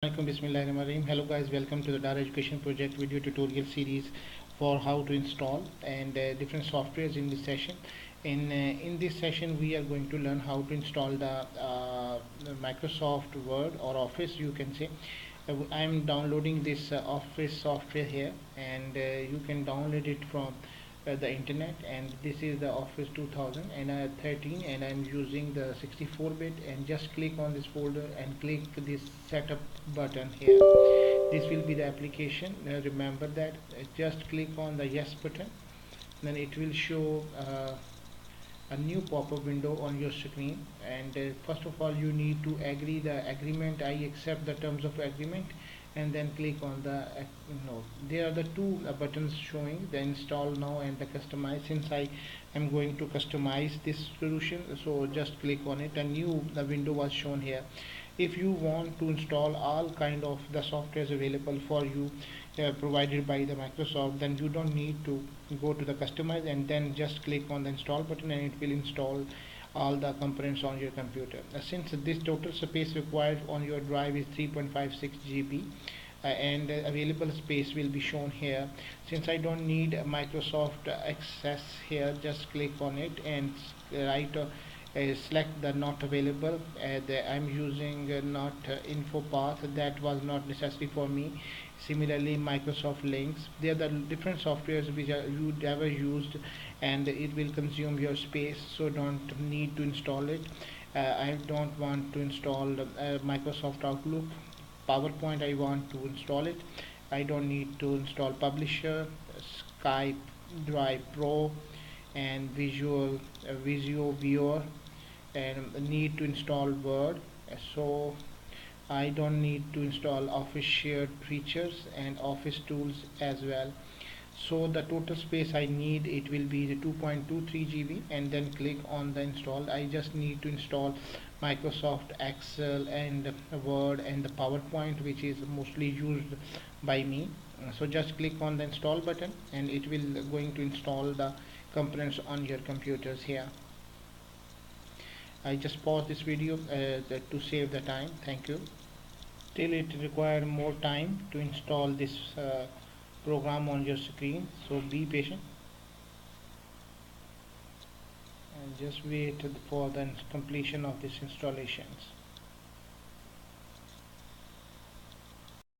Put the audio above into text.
Bismillahirrahmanirrahim. Hello guys, welcome to the Dara Education Project video tutorial series for how to install and different softwares in this session. In this session we are going to learn how to install the Microsoft Word or Office, you can say. I am downloading this Office software here, and you can download it from the internet. And this is the Office 2013, and I'm using the 64-bit. And just click on this folder and click this setup button here. This will be the application. Remember that just click on the yes button, then it will show a new pop-up window on your screen. And first of all, you need to agree the agreement. I accept the terms of agreement, and then click on the no. There are the two buttons showing, the install now and the customize. Since I am going to customize this solution, so just click on it. A new the window was shown here. If you want to install all kind of the softwares available for you, provided by the Microsoft, then you don't need to go to the customize and then just click on the install button, and it will install all the components on your computer. Since this total space required on your drive is 3.56 GB, and available space will be shown here. Since I don't need Microsoft Access here, just click on it and write select the not available. I'm using not info path, that was not necessary for me. Similarly, Microsoft Links, they are the different softwares which you ever used, and it will consume your space, so don't need to install it. I don't want to install Microsoft Outlook. PowerPoint I want to install it. I don't need to install Publisher, Skype, Drive Pro, and Visio Viewer, and need to install Word. So I don't need to install Office shared features and Office tools as well. So the total space I need, it will be the 2.23 GB, and then click on the install. I just need to install Microsoft Excel and Word and the PowerPoint, which is mostly used by me. So just click on the install button, and it will going to install the components on your computers here. I just pause this video to save the time. Thank you. Still it requires more time to install this program on your screen, so be patient and just wait for the completion of this installations.